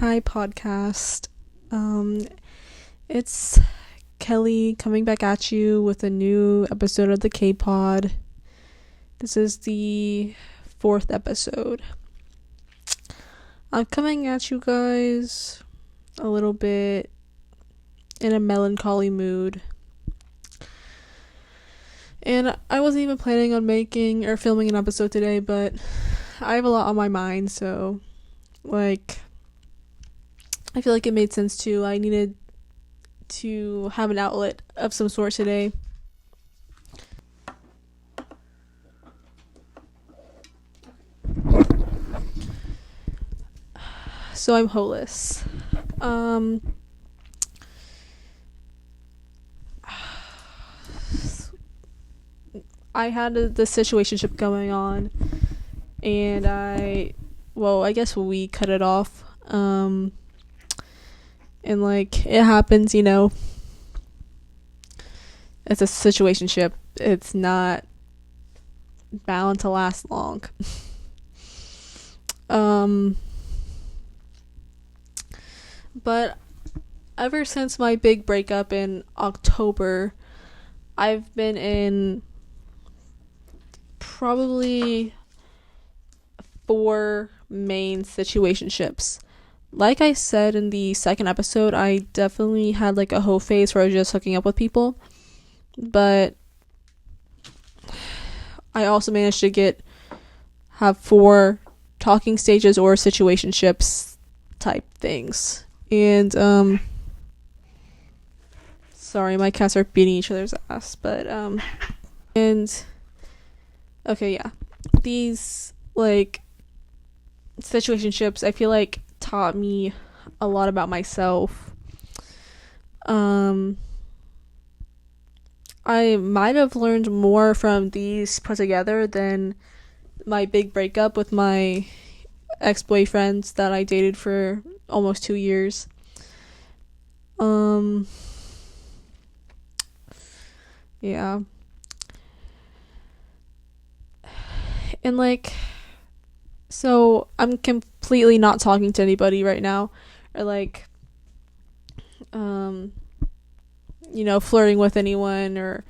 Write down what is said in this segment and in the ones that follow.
Hi, podcast. It's Kelly coming back at you with a new episode of the K-Pod. This is the 4th episode. I'm coming at you guys a little bit in a melancholy mood. And I wasn't even planning on making or filming an episode today, but I have a lot on my mind, so, I feel like it made sense too. I needed to have an outlet of some sort today. So I'm hoeless. I had the situationship going on, and I guess we cut it off. And it happens, it's a situationship. It's not bound to last long. But ever since my big breakup in October, I've been in probably 4 main situationships. Like I said in the 2nd episode, I definitely had a hoe phase where I was just hooking up with people. But I also managed to have 4 talking stages or situationships type things. And sorry, my cats are beating each other's ass, but and okay, yeah. These situationships, I feel taught me a lot about myself. I might have learned more from these put together than my big breakup with my ex-boyfriends that I dated for almost 2 years. Yeah. And so I'm completely not talking to anybody right now, or flirting with anyone or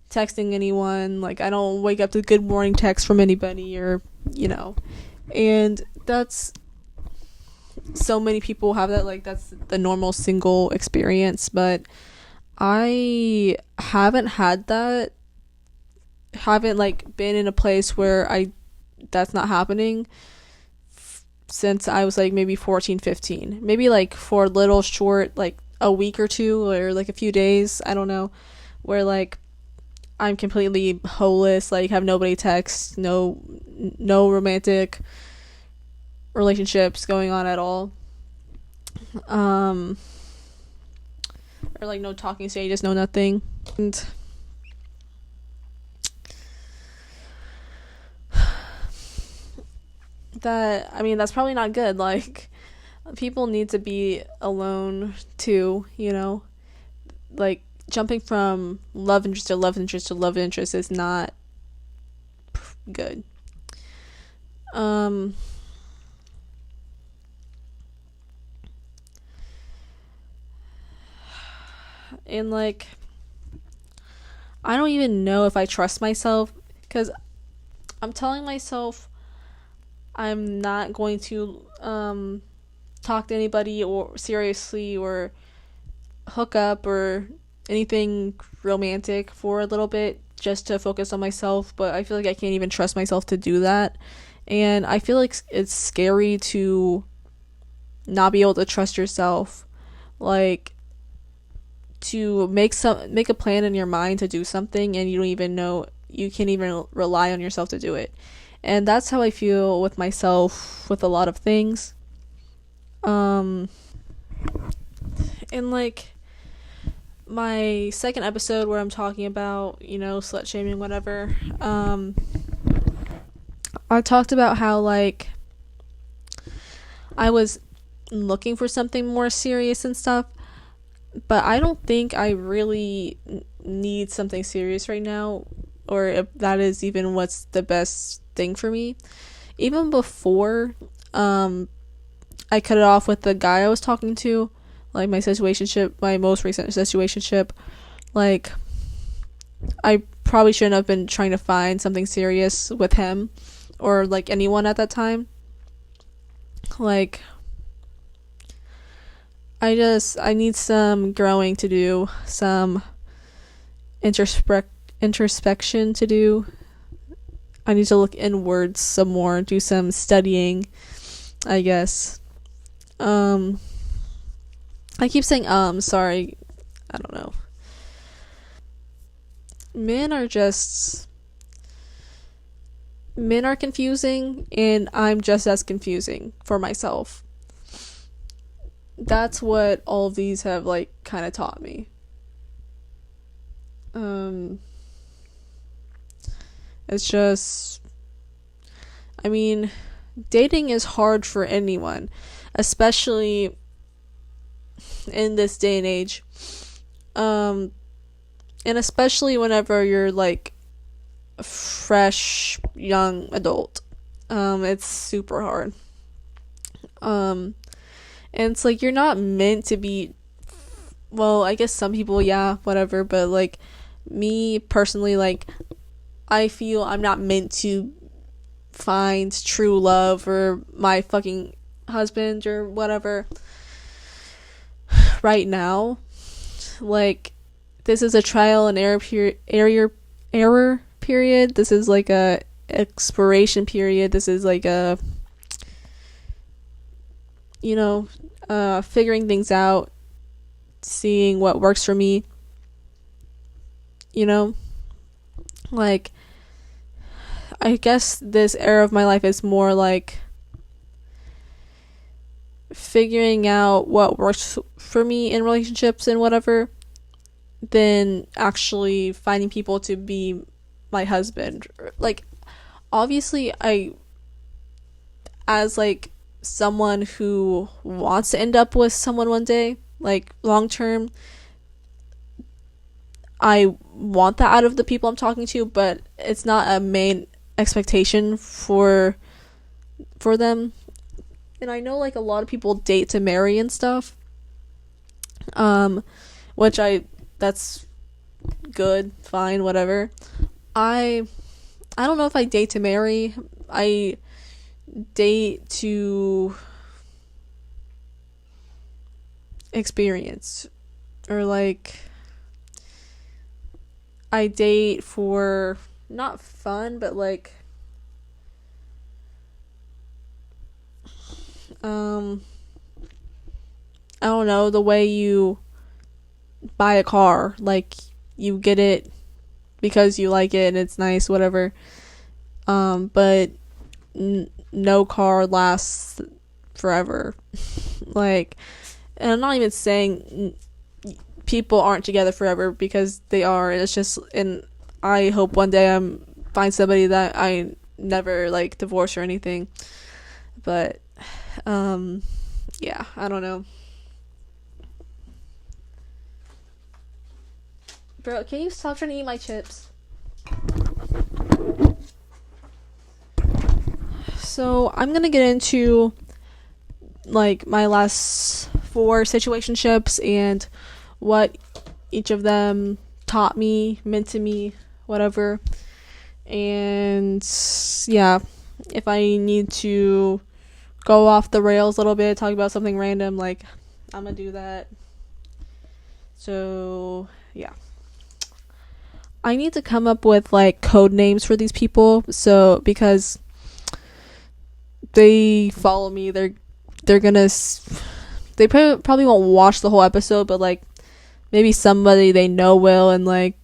texting anyone. I don't wake up to good morning text from anybody, or and that's, so many people have that, that's the normal single experience, but I haven't had that. Haven't been in a place where that's not happening since I was maybe 14, 15. Maybe for a little short, a week or two, or a few days, I don't know, where I'm completely hoeless, have nobody text, no romantic relationships going on at all. Or no talking stages, no nothing. And that's probably not good. People need to be alone too, jumping from love interest to love interest to love interest is not good. And I don't even know if I trust myself, because I'm telling myself I'm not going to talk to anybody or seriously or hook up or anything romantic for a little bit, just to focus on myself, but I feel I can't even trust myself to do that. And I feel it's scary to not be able to trust yourself, to make a plan in your mind to do something, and you don't even know, you can't even rely on yourself to do it. And that's how I feel with myself with a lot of things. And my 2nd episode where I'm talking about, slut shaming, whatever, I talked about how I was looking for something more serious and stuff, but I don't think I really need something serious right now, or if that is even what's the best thing for me. Even before I cut it off with the guy I was talking to, like my situationship, my most recent situationship. Like, I probably shouldn't have been trying to find something serious with him or like anyone at that time. Like, I need some growing to do, some introspection to do. I need to look inwards some more, do some studying, I guess. I keep saying sorry. I don't know. Men are just men are confusing, and I'm just as confusing for myself. That's what all of these have like kind of taught me. It's just, I mean, dating is hard for anyone, especially in this day and age. And especially whenever you're like a fresh young adult. It's super hard. And it's like you're not meant to be, well, I guess some people, yeah, whatever, but like me personally, like I feel I'm not meant to find true love or my fucking husband or whatever right now. Like, this is a trial and error period. This is like a exploration period. This is like a, figuring things out, seeing what works for me. Like, I guess this era of my life is more like figuring out what works for me in relationships and whatever, than actually finding people to be my husband. Like, obviously, as like someone who wants to end up with someone one day, like long term, I want that out of the people I'm talking to, but it's not a main expectation for them. And I know like a lot of people date to marry and stuff, which that's good, fine, whatever. I don't know if I date to marry. I date to experience, or like I date for not fun, but like I don't know, the way you buy a car, like you get it because you like it and it's nice, whatever. But no car lasts forever. Like, and I'm not even saying people aren't together forever, because they are, and it's just, and I hope one day I'm find somebody that I never like divorce or anything. But yeah, I don't know. Bro, can you stop trying to eat my chips? So I'm gonna get into like my last 4 situationships and what each of them taught me, meant to me, whatever. And yeah, if I need to go off the rails a little bit, talk about something random, like, I'm gonna do that. So yeah, I need to come up with like code names for these people, so because they follow me, they're gonna they probably won't watch the whole episode, but like maybe somebody they know will, and like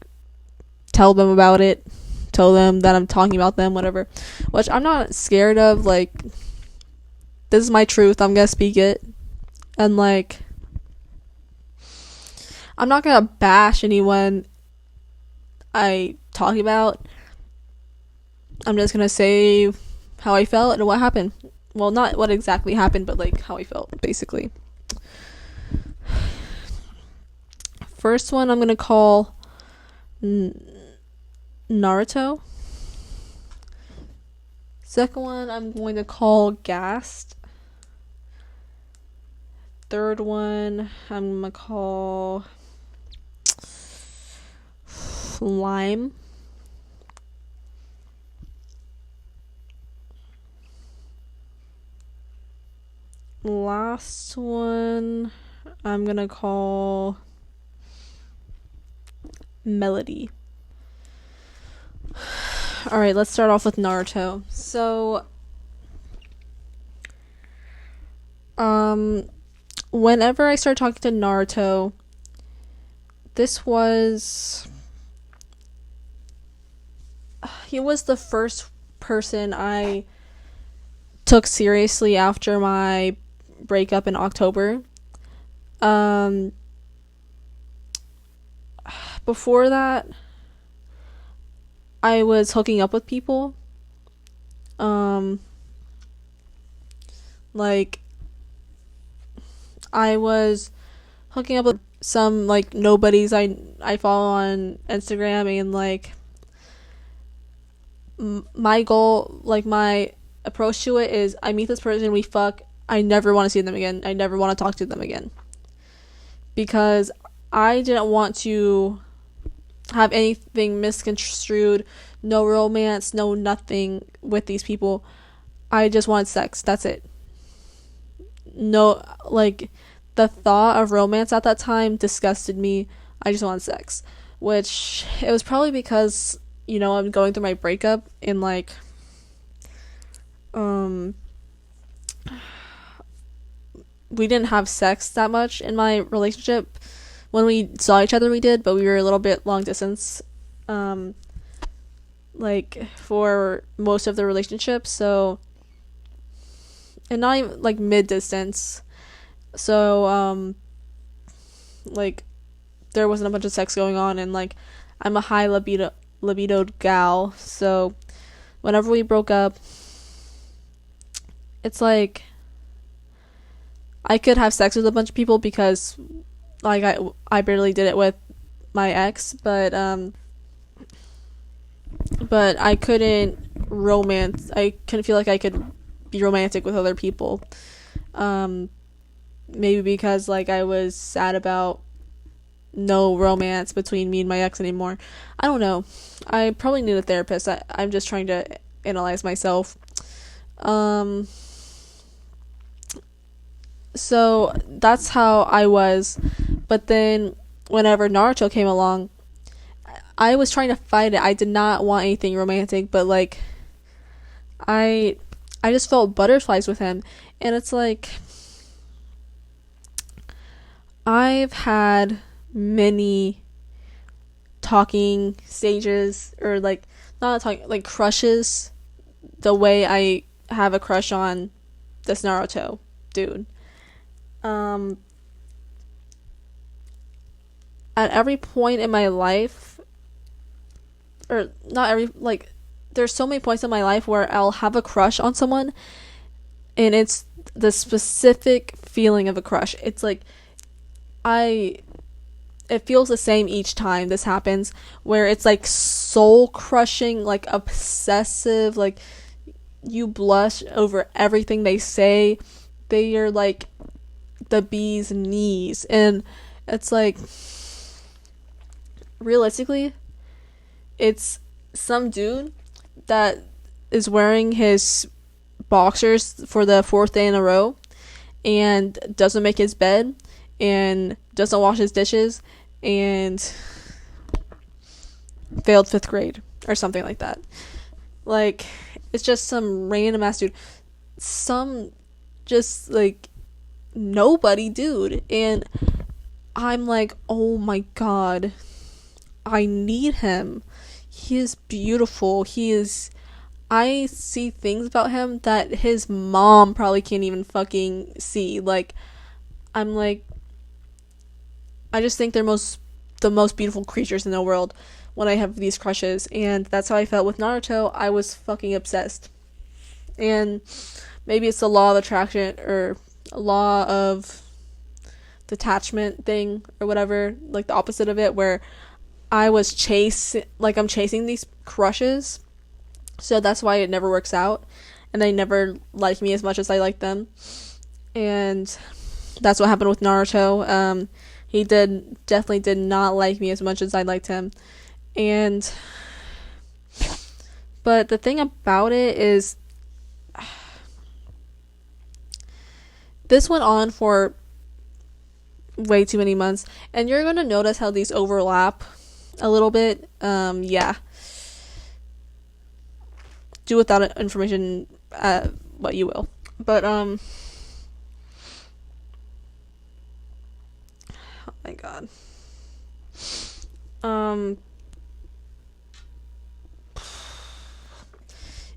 tell them about it, tell them that I'm talking about them, whatever, which I'm not scared of. Like, this is my truth, I'm gonna speak it, and like I'm not gonna bash anyone I talk about. I'm just gonna say how I felt and what happened. Well, not what exactly happened, but like how I felt, basically. First one I'm gonna call Naruto. Second one I'm going to call Ghast. third one I'm gonna call Lime. Last one I'm gonna call Melody. Alright, let's start off with Naruto. So, whenever I started talking to Naruto, this was... He was the first person I took seriously after my breakup in October. Before that, I was hooking up with people. Like, I was hooking up with some, like, nobodies I follow on Instagram, and, like, my goal, like, my approach to it is I meet this person, we fuck, I never want to see them again. I never want to talk to them again. Because I didn't want to have anything misconstrued, no romance, no nothing with these people. I just wanted sex. That's it. No, like, the thought of romance at that time disgusted me. I just wanted sex. Which, it was probably because, you know, I'm going through my breakup, and, like, we didn't have sex that much in my relationship. When we saw each other, we did, but we were a little bit long distance, like, for most of the relationship, so, and not even, like, mid-distance, so, like, there wasn't a bunch of sex going on, and, like, I'm a high libidoed gal, so, whenever we broke up, it's like, I could have sex with a bunch of people because, like, I barely did it with my ex, but I couldn't feel like I could be romantic with other people. Maybe because, like, I was sad about no romance between me and my ex anymore. I don't know. I probably need a therapist. I'm just trying to analyze myself. So that's how I was. But then whenever Naruto came along, I was trying to fight it. I did not want anything romantic, but, like, I just felt butterflies with him. And it's like, I've had many talking stages, or, like, not talking, like, crushes, the way I have a crush on this Naruto dude. At every point in my life, or not every, like, there's so many points in my life where I'll have a crush on someone, and it's the specific feeling of a crush. It's like, it feels the same each time this happens, where it's like soul crushing, like obsessive, like you blush over everything they say. They are like the bee's knees, and it's like, realistically, it's some dude that is wearing his boxers for the 4th day in a row and doesn't make his bed and doesn't wash his dishes and failed 5th grade or something like that. Like, it's just some random ass dude. Some just, like, nobody dude. And I'm like, oh my god, I need him. He is beautiful. I see things about him that his mom probably can't even fucking see. Like, I'm like, I just think they're the most beautiful creatures in the world when I have these crushes, and that's how I felt with Naruto. I was fucking obsessed. And maybe it's the law of attraction, or a law of detachment thing, or whatever, like the opposite of it, where I'm chasing these crushes, so that's why it never works out, and they never like me as much as I like them. And That's what happened with Naruto. He definitely did not like me as much as I liked him. And but the thing about it is, this went on for way too many months, and you're gonna notice how these overlap a little bit. Yeah. Do with that information what you will. But oh my god.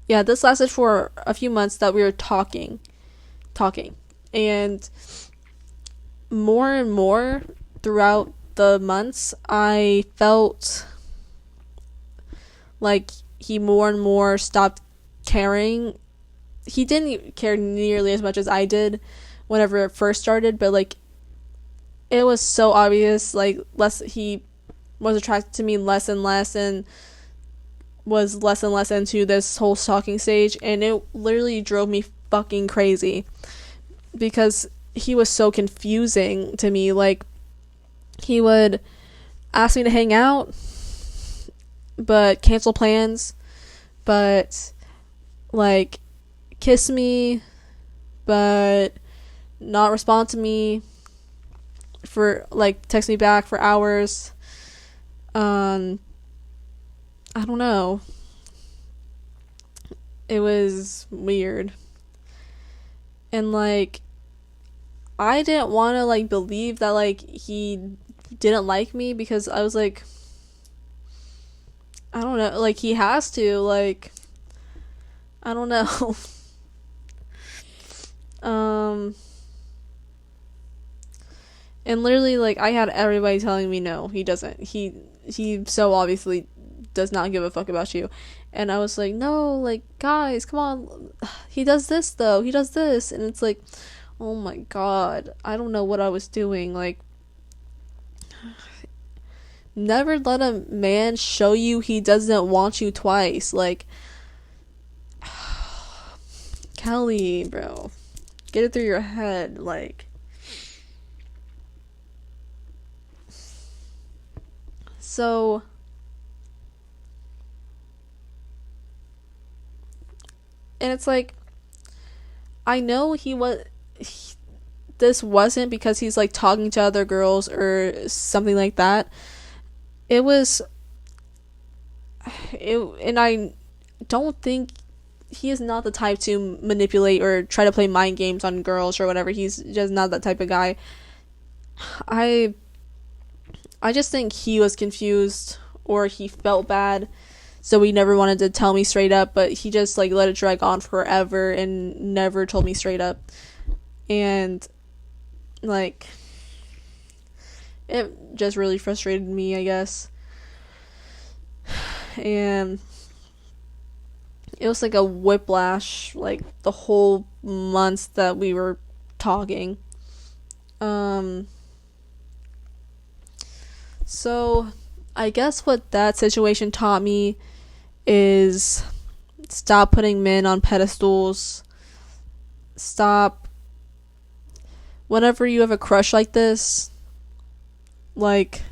Yeah, this lasted for a few months that we were talking. And more and more throughout the months, I felt like he more and more stopped caring. He didn't care nearly as much as I did whenever it first started, but like it was so obvious, like he was attracted to me less and less, and was less and less into this whole stalking stage, and it literally drove me fucking crazy because he was so confusing to me. Like, he would ask me to hang out but cancel plans, but like kiss me but not respond to me, for like text me back for hours. I don't know. It was weird. And like I didn't want to like believe that like he didn't like me, because I was like, I don't know, like he has to, like, I don't know. And literally, like, I had everybody telling me no, he doesn't. He so obviously does not give a fuck about you. And I was like, no, like, guys, come on. He does this, though. He does this. And it's like, oh my god. I don't know what I was doing. Like, never let a man show you he doesn't want you twice. Like, Kelly, bro. Get it through your head. Like, so and it's like, I know this wasn't because he's like talking to other girls or something like that. And I don't think he is not the type to manipulate or try to play mind games on girls or whatever. He's just not that type of guy. I just think he was confused, or he felt bad, so he never wanted to tell me straight up, but he just like let it drag on forever and never told me straight up. And like, it just really frustrated me, I guess. And it was like a whiplash, like the whole months that we were talking. So I guess what that situation taught me is stop putting men on pedestals. Stop. Whenever you have a crush like this, like,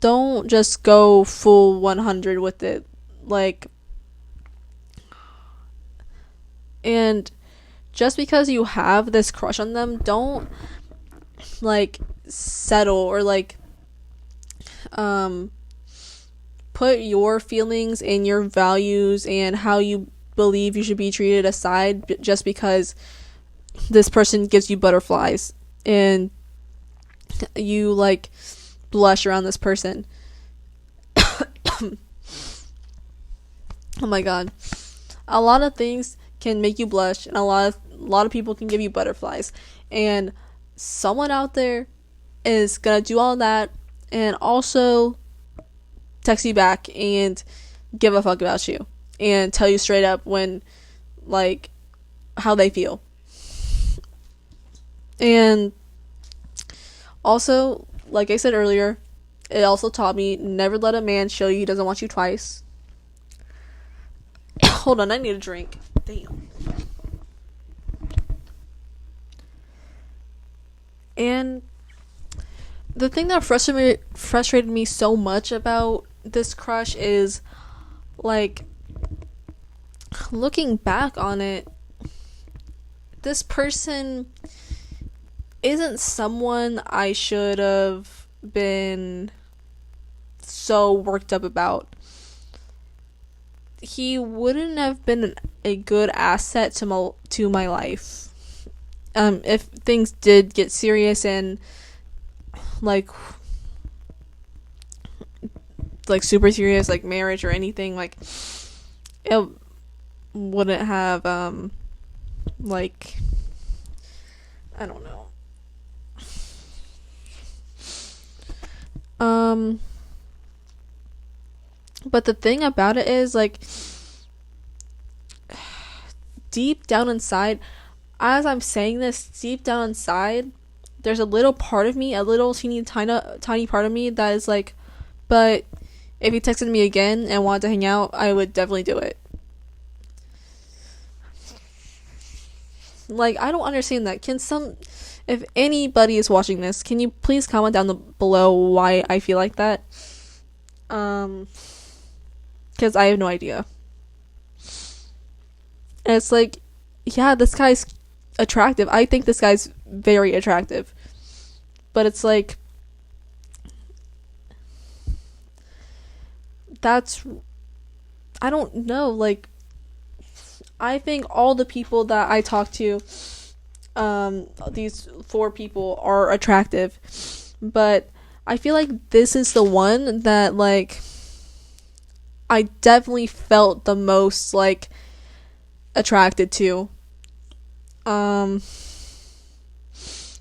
don't just go full 100 with it. Like, and just because you have this crush on them, don't like settle or like put your feelings and your values and how you believe you should be treated aside just because this person gives you butterflies and you like blush around this person. Oh my god. A lot of things can make you blush, and a lot of people can give you butterflies, and someone out there is gonna do all that and also text you back and give a fuck about you and tell you straight up when, like, how they feel. And also, like I said earlier, it also taught me never let a man show you he doesn't want you twice. Hold on, I need a drink. Damn. And the thing that frustrated me so much about this crush is, like, looking back on it, this person isn't someone I should have been so worked up about. He wouldn't have been a good asset to my life. If things did get serious and like super serious, like marriage or anything, like it wouldn't have like, I don't know. But the thing about it is, like, deep down inside, as I'm saying this, deep down inside, there's a little part of me, a little tiny part of me that is like, but if he texted me again and wanted to hang out, I would definitely do it. Like, I don't understand that. If anybody is watching this, can you please comment down below why I feel like that? Because I have no idea. And it's like, yeah, this guy's attractive. I think this guy's very attractive. But it's like, I don't know, like, I think all the people that I talk to, these 4 people are attractive, but I feel like this is the one that, like, I definitely felt the most, like, attracted to.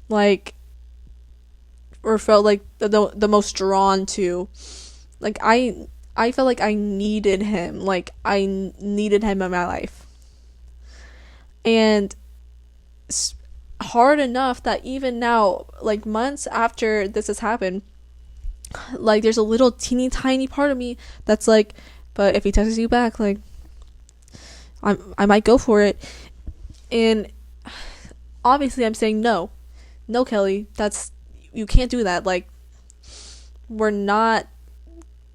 Like, or felt like the most drawn to. Like, I felt like I needed him. Like, I needed him in my life. And it's hard enough that even now, like, months after this has happened, like, there's a little teeny tiny part of me that's like, but if he texts you back, like, I might go for it. And obviously I'm saying no, Kelly, you can't do that. Like, we're not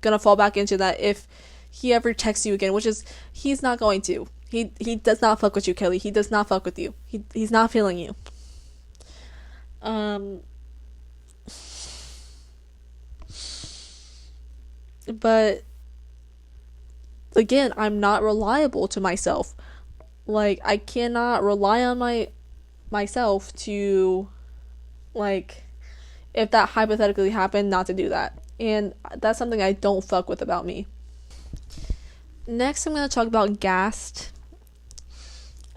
gonna fall back into that if he ever texts you again, which is, he's not going to. He does not fuck with you, Kelly. He does not fuck with you. He's not feeling you. But again, I'm not reliable to myself. Like, I cannot rely on myself to, like, if that hypothetically happened, not to do that. And that's something I don't fuck with about me. Next, I'm going to talk about Ghast.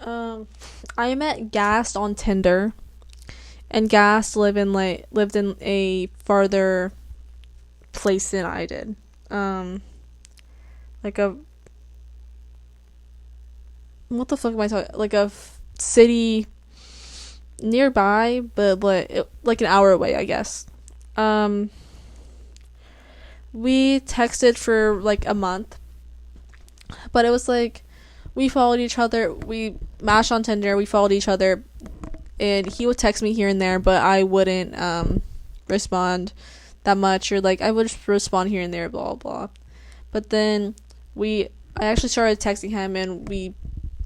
I met Ghast on Tinder, and Ghast lived in a farther place than I did. Like a, what the fuck am I talking? Like a city nearby, but like an hour away, I guess. We texted for like a month, but it was like, we followed each other. We matched on Tinder. We followed each other, and he would text me here and there, but I wouldn't respond that much, or like I would just respond here and there, blah blah. But then I actually started texting him, and we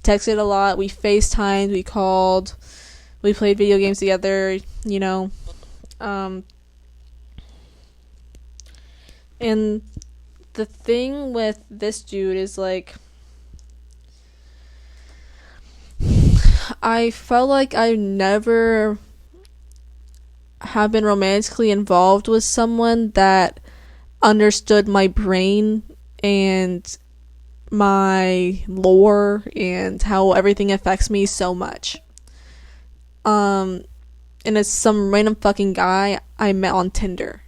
texted a lot. We FaceTimed. We called. We played video games together. You know, and the thing with this dude is, like, I felt like I never have been romantically involved with someone that understood my brain and my lore and how everything affects me so much. And it's some random fucking guy I met on Tinder.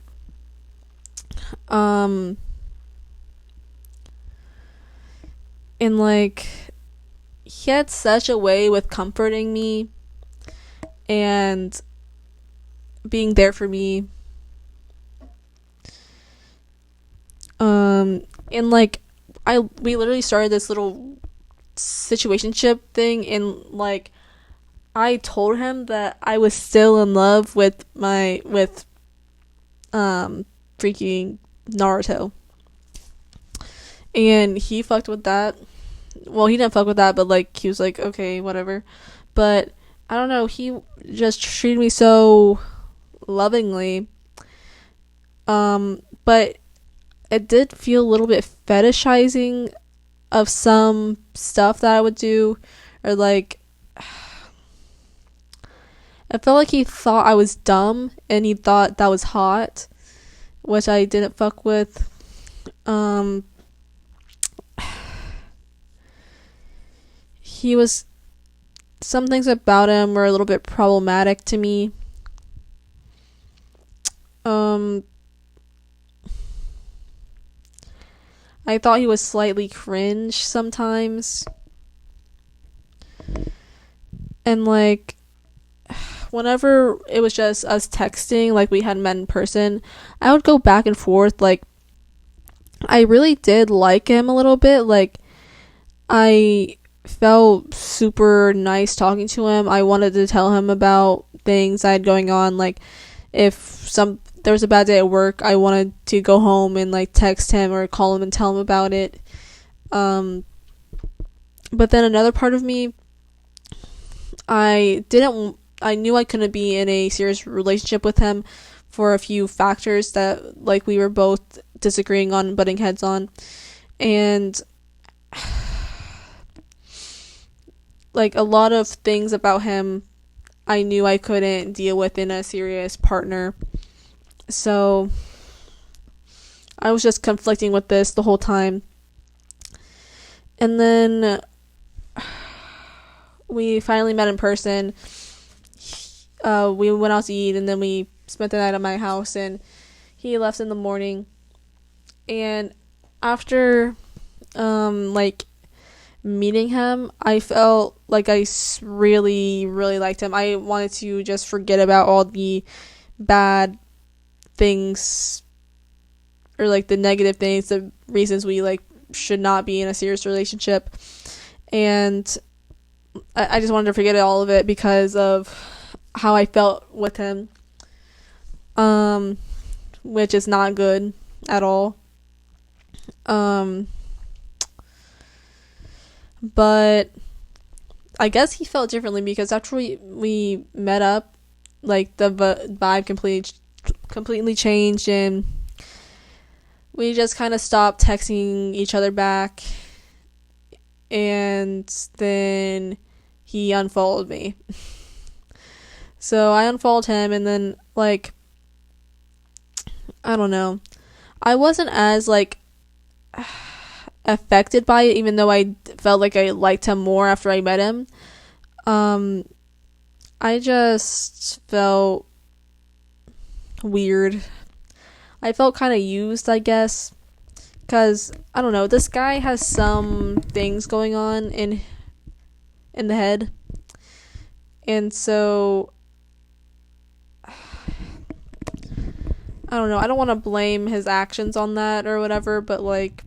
And like, he had such a way with comforting me and being there for me. And like, we literally started this little situationship thing, and like, I told him that I was still in love with freaking Naruto. And he fucked with that. Well, he didn't fuck with that, but like he was like, okay, whatever. But I don't know, he just treated me so lovingly. But it did feel a little bit fetishizing of some stuff that I would do, or like I felt like he thought I was dumb and he thought that was hot, which I didn't fuck with. Um he was Some things about him were a little bit problematic to me. Um I thought he was slightly cringe sometimes. And like whenever it was just us texting, like we had met in person, I would go back and forth. Like I really did like him a little bit. Like I felt super nice talking to him. I wanted to tell him about things I had going on. Like if there was a bad day at work, I wanted to go home and like text him or call him and tell him about it. But then another part of me, I knew I couldn't be in a serious relationship with him for a few factors that like we were both disagreeing on, butting heads on. And like a lot of things about him I knew I couldn't deal with in a serious partner. So I was just conflicting with this the whole time. And then we finally met in person. We went out to eat and then we spent the night at my house, and he left in the morning. And after like meeting him, I felt like I really, really liked him. I wanted to just forget about all the bad things, or like the negative things, the reasons we like should not be in a serious relationship. And I just wanted to forget all of it because of how I felt with him, which is not good at all. But I guess he felt differently because after we met up, like the vibe completely changed, and we just kind of stopped texting each other back. And then he unfollowed me. So I unfollowed him, and then like I don't know, I wasn't as like affected by it, even though I felt like I liked him more after I met him. I just felt weird. I felt kind of used, I guess, because I don't know, this guy has some things going on in the head, and so I don't know, I don't want to blame his actions on that or whatever, but like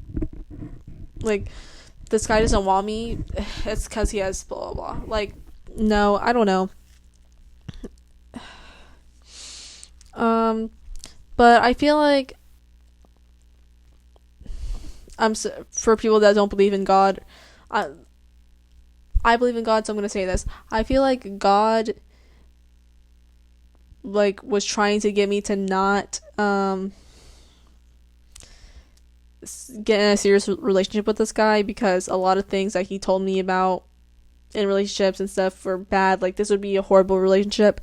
this guy doesn't want me, it's because he has blah blah blah. Like, no, I don't know. But I feel like for people that don't believe in God, I believe in God, so I'm gonna say this. I feel like God like was trying to get me to not get in a serious relationship with this guy, because a lot of things that he told me about in relationships and stuff were bad. Like, this would be a horrible relationship,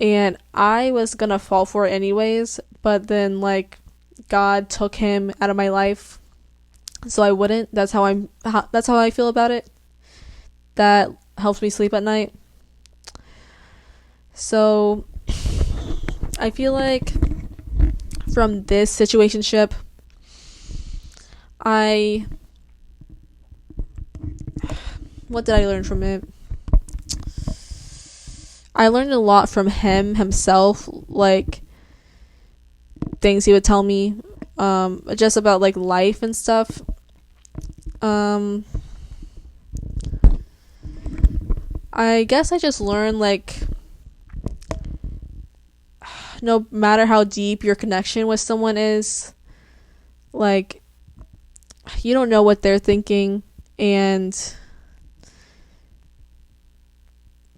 and I was gonna fall for it anyways, but then like God took him out of my life so I wouldn't. That's how I feel about it. That helps me sleep at night. So I feel like from this situationship, what did I learn from it? I learned a lot from himself, like things he would tell me, just about like life and stuff. I guess I just learned, like, no matter how deep your connection with someone is, like, you don't know what they're thinking, and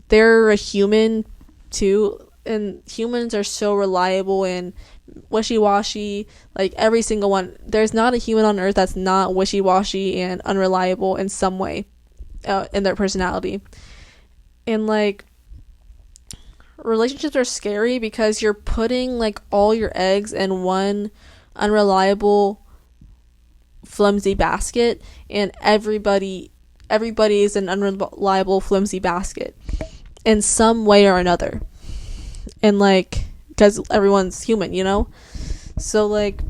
they're a human too, and humans are so reliable and wishy-washy. Like, every single one, there's not a human on earth that's not wishy-washy and unreliable in some way, in their personality. And, like, relationships are scary because you're putting, like, all your eggs in one unreliable, flimsy basket, and everybody is an unreliable, flimsy basket in some way or another. And, like, because everyone's human, you know? So, like,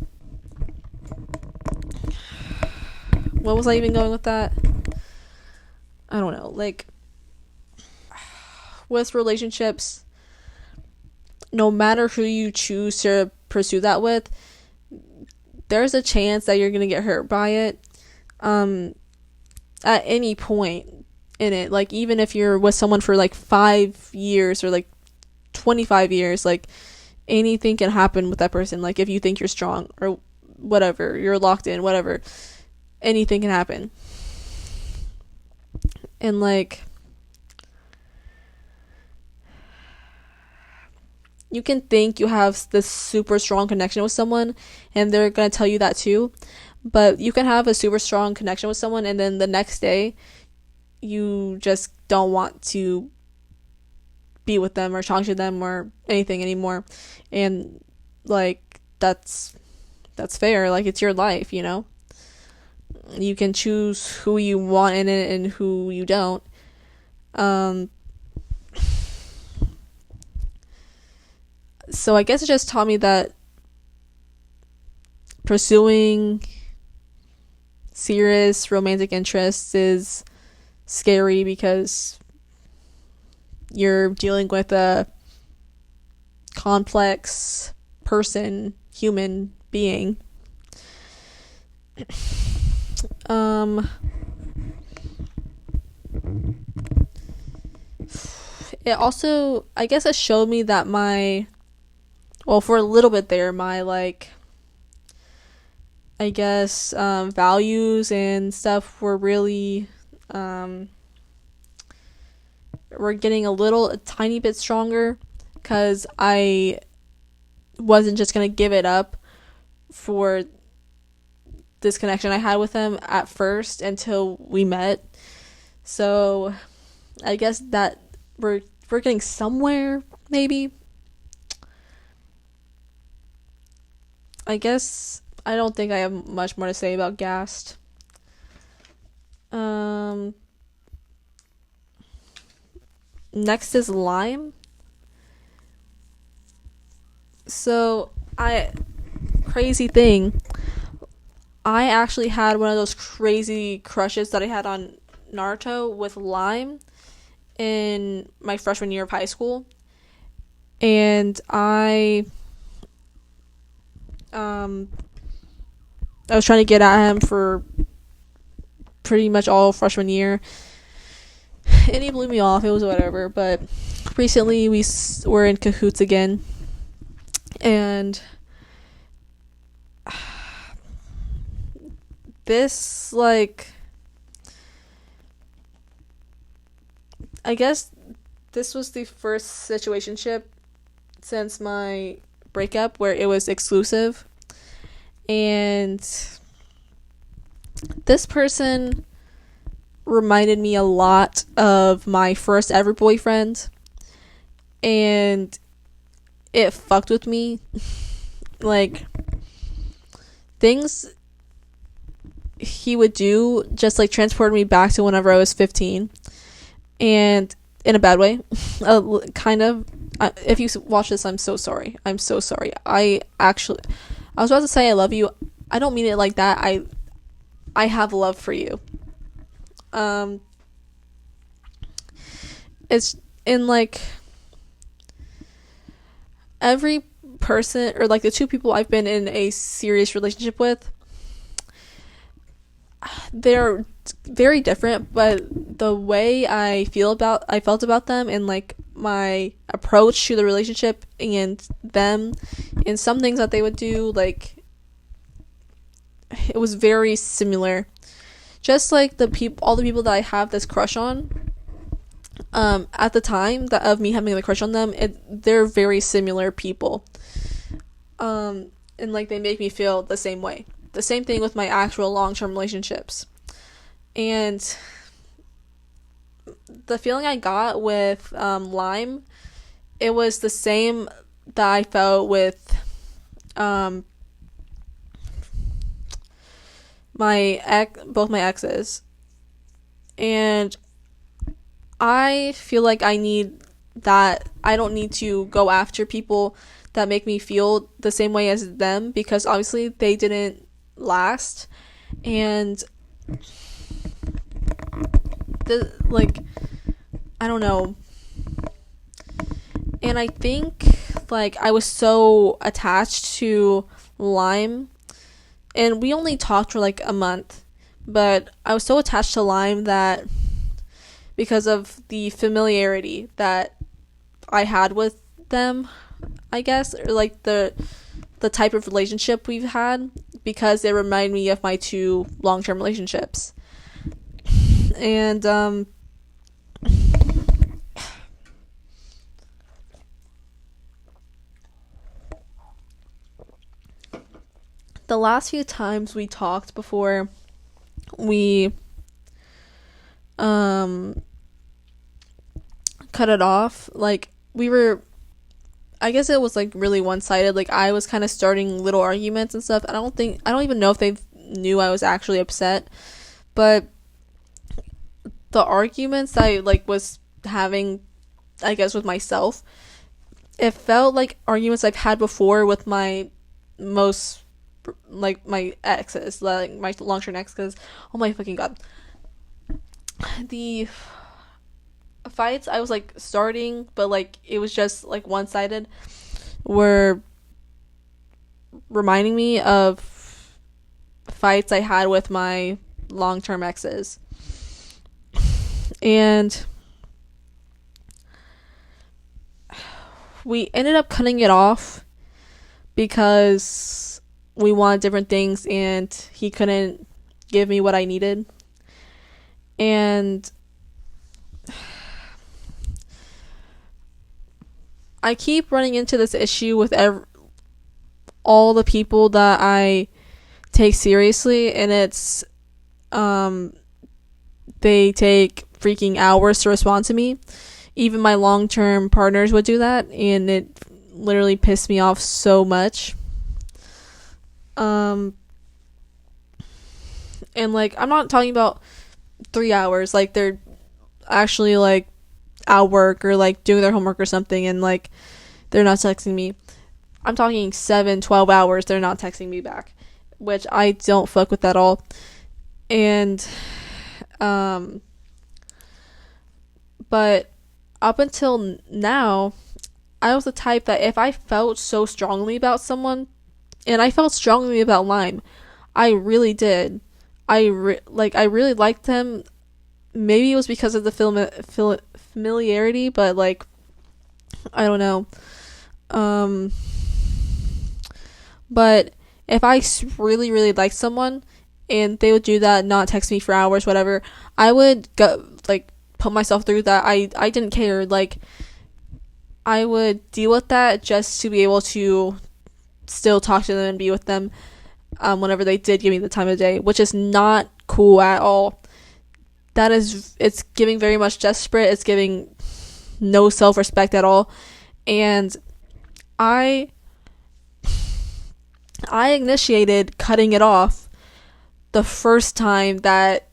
what was I even going with that? I don't know. Like, with relationships, no matter who you choose to pursue that with, there's a chance that you're gonna get hurt by it, at any point in it. Like, even if you're with someone for like 5 years or like 25 years, like, anything can happen with that person. Like, if you think you're strong or whatever, you're locked in, whatever, anything can happen. And, like, you can think you have this super strong connection with someone, and they're gonna tell you that too. But you can have a super strong connection with someone, and then the next day you just don't want to be with them or talk to them or anything anymore. And, like, that's fair. Like, it's your life, you know? You can choose who you want in it and who you don't. So I guess it just taught me that pursuing serious romantic interests is scary because you're dealing with a complex person, human being. It also, I guess it showed me that for a little bit there, my, like, I guess, values and stuff were really, were getting a tiny bit stronger, because I wasn't just gonna give it up for this connection I had with him at first until we met. So I guess that we're getting somewhere, maybe. I guess I don't think I have much more to say about Ghast. Next is Lime. So, crazy thing, I actually had one of those crazy crushes that I had on Naruto with Lime in my freshman year of high school. And I was trying to get at him for pretty much all freshman year, and he blew me off. It was whatever. But recently we were in cahoots again, and this, like, I guess this was the first situationship since my breakup where it was exclusive. And this person reminded me a lot of my first ever boyfriend, and it fucked with me. Like, things he would do just, like, transported me back to whenever I was 15, and in a bad way. Kind of. If you watch this, I'm so sorry. I was about to say I love you. I don't mean it like that. I have love for you. It's in, like, every person, or, like, the two people I've been in a serious relationship with, they're very different, but the way I felt about them, and like my approach to the relationship and them, and some things that they would do, like it was very similar. Just like all the people that I have this crush on, at the time that of me having the crush on them, they're very similar people. And like they make me feel the same way. The same thing with my actual long-term relationships. And the feeling I got with Lime, it was the same that I felt with both my exes. And I feel like I don't need to go after people that make me feel the same way as them, because obviously they didn't last. And like, I don't know. And I think like I was so attached to Lime, and we only talked for like a month, but I was so attached to Lime that because of the familiarity that I had with them, I guess, or like the type of relationship we've had, because they remind me of my 2 long-term relationships. And the last few times we talked before we cut it off, like I guess it was like really one-sided. Like I was kind of starting little arguments and stuff. I don't even know if they knew I was actually upset, but the arguments that I like was having, I guess, with myself, it felt like arguments I've had before with my most, like, my exes, like my long-term exes. Oh my fucking god. The fights I was like starting, but like it was just like one-sided, were reminding me of fights I had with my long-term exes. And we ended up cutting it off because we wanted different things and he couldn't give me what I needed. And I keep running into this issue with all the people that I take seriously, and it's they take freaking hours to respond to me. Even my long-term partners would do that, and it literally pissed me off so much. And like, I'm not talking about 3 hours, like they're actually like at work or like doing their homework or something, and like they're not texting me. I'm talking 7-12 hours they're not texting me back, which I don't fuck with at all. And but up until now, I was the type that if I felt so strongly about someone, and I felt strongly about Lime, I really did. I really liked them. Maybe it was because of the familiarity, but like, I don't know. But if I really, really liked someone and they would do that, not text me for hours, whatever, I would go, like, put myself through that. I didn't care. Like, I would deal with that just to be able to still talk to them and be with them whenever they did give me the time of day, which is not cool at all. It's giving very much desperate. It's giving no self-respect at all. And I initiated cutting it off the first time that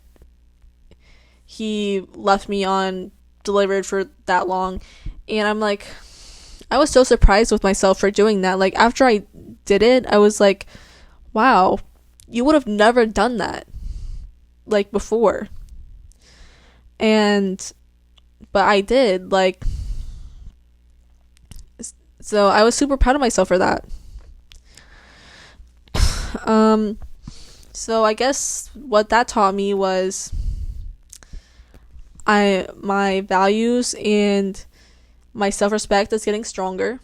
he left me on delivered for that long. And I'm like, I was so surprised with myself for doing that. Like, after I did it, I was like, wow, you would have never done that, like, before. But I did, like, so I was super proud of myself for that. So I guess what that taught me was my values and my self-respect is getting stronger,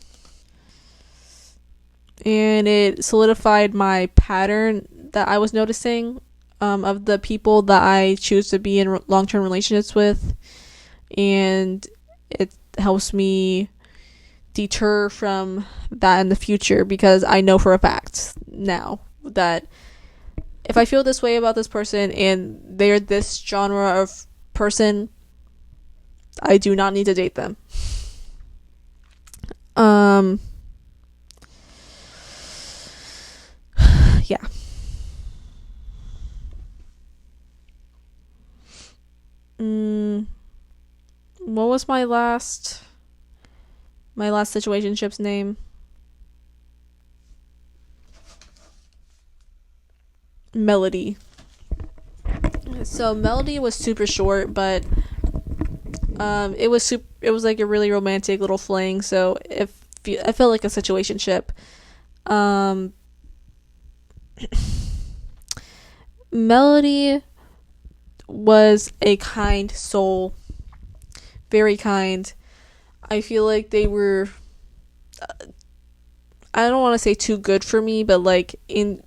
and it solidified my pattern that I was noticing, of the people that I choose to be in long-term relationships with, and it helps me deter from that in the future, because I know for a fact now that if I feel this way about this person and they're this genre of person, I do not need to date them. Um yeah. What was my last situationship's name? Melody. So Melody was super short, but it was like a really romantic little fling. So if I felt like a situationship. Um, Melody was a kind soul, very kind. I feel like they were. I don't want to say too good for me, but like in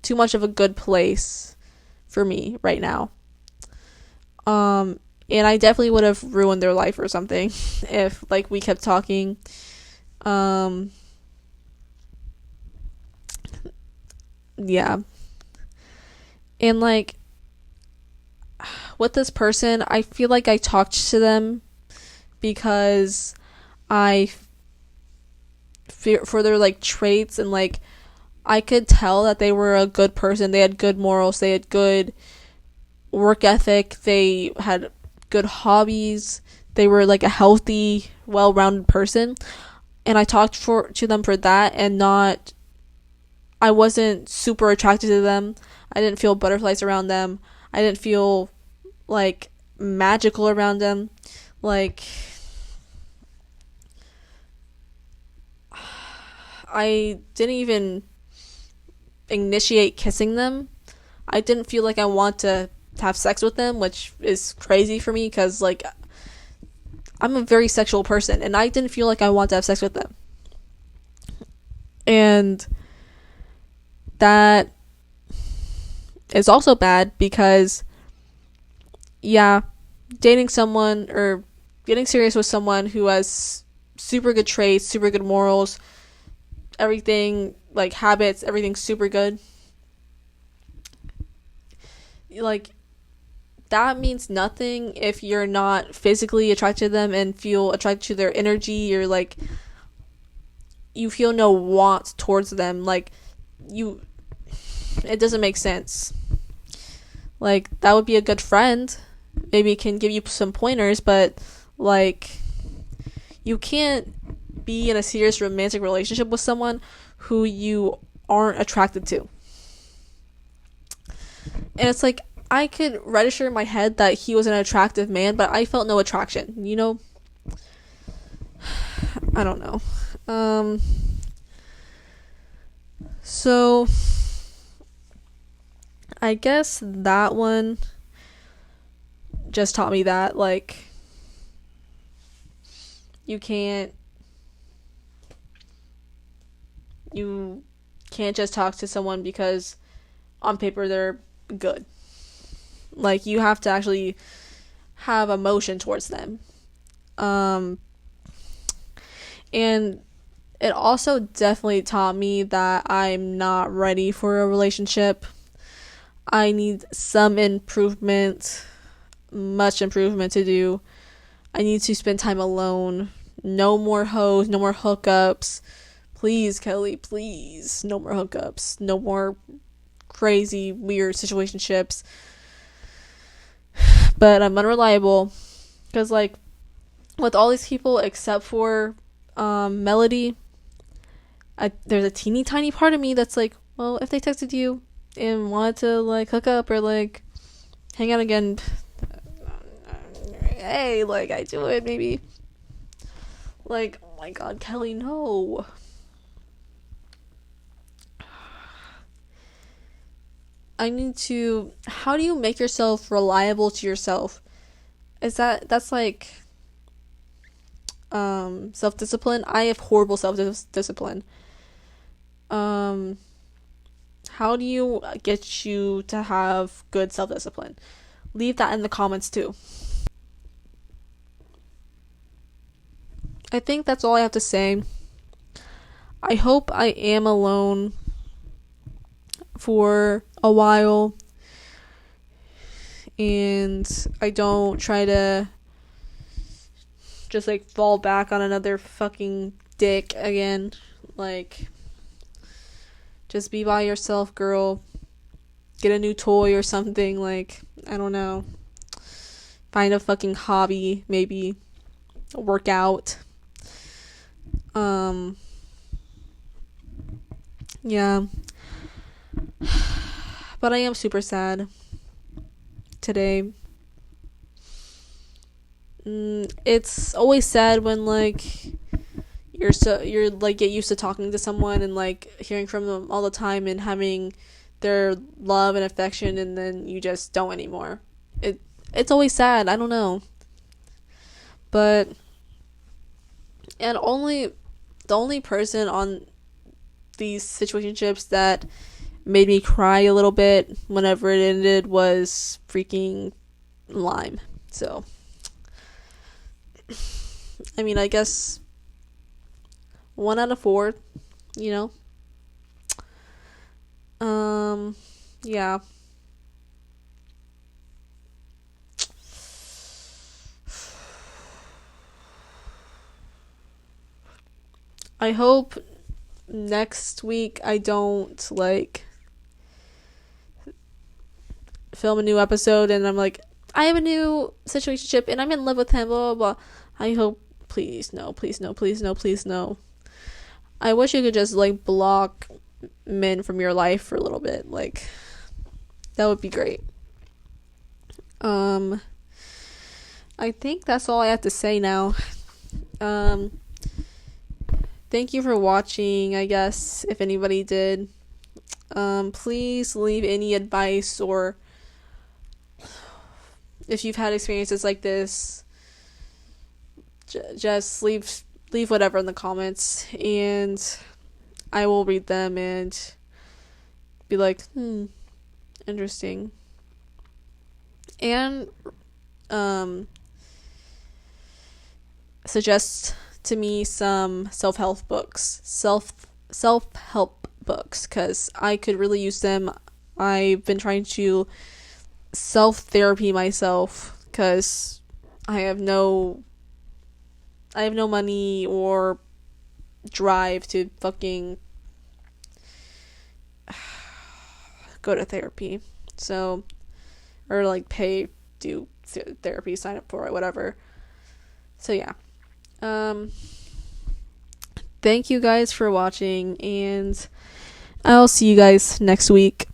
too much of a good place for me right now. Um, and I definitely would have ruined their life or something if like we kept talking. Um, yeah, and like with this person, I feel like I talked to them because I fear for their like traits, and like I could tell that they were a good person. They had good morals. They had good work ethic. They had good hobbies. They were like a healthy, well-rounded person. And I talked to them for that, and not I wasn't super attracted to them. I didn't feel butterflies around them. I didn't feel like magical around them. Like I didn't even initiate kissing them. I didn't feel like I want to have sex with them, which is crazy for me because like I'm a very sexual person, and I didn't feel like I want to have sex with them. And that is also bad because yeah, dating someone or getting serious with someone who has super good traits, super good morals, everything like habits, everything's super good. Like that means nothing if you're not physically attracted to them and feel attracted to their energy, or like you feel no want towards them. Like you it doesn't make sense. Like that would be a good friend. Maybe it can give you some pointers, but like you can't be in a serious romantic relationship with someone who you aren't attracted to. And it's like I could register in my head that he was an attractive man, but I felt no attraction, you know? I don't know. So I guess that one just taught me that like you can't you can't just talk to someone because on paper they're good. Like you have to actually have emotion towards them. Um and it also definitely taught me that I'm not ready for a relationship. I need some improvement, much improvement to do. I need to spend time alone. No more hoes, no more hookups. Please, Kelly, please. No more hookups. No more crazy, weird situationships. But I'm unreliable. Because, like, with all these people except for Melody, there's a teeny tiny part of me that's like, well, if they texted you and wanted to, like, hook up or, like, hang out again, hey, like, I do it, maybe. Like, oh my god, Kelly, no. I need to. How do you make yourself reliable to yourself that's like self-discipline? I have horrible self-discipline. Um how do you get you to have good self-discipline? Leave that in the comments too. I think that's all I have to say. I hope I am alone for a while and I don't try to just like fall back on another fucking dick again. Like, just be by yourself, girl. Get a new toy or something. Like, I don't know. Find a fucking hobby, maybe. Work out. Yeah. But I am super sad today. It's always sad when like you're like get used to talking to someone and like hearing from them all the time and having their love and affection, and then you just don't anymore. It's always sad. I don't know. But and only the only person on these situationships that made me cry a little bit whenever it ended was freaking Lime. So I mean, I guess 1 out of 4, you know. Yeah. I hope next week I don't like film a new episode and I'm like, I have a new situationship and I'm in love with him, blah blah blah. I hope, please no, please no, please no, please no. I wish you could just like block men from your life for a little bit. Like, that would be great. I think that's all I have to say now. Thank you for watching, I guess, if anybody did. Please leave any advice, or if you've had experiences like this, just leave whatever in the comments, and I will read them and be like, interesting. And suggest to me some self-help books, self-help books, because I could really use them. I've been trying to self-therapy myself because I have no money or drive to fucking go to therapy. So, or like do therapy, sign up for it, whatever. So yeah. Thank you guys for watching, and I'll see you guys next week.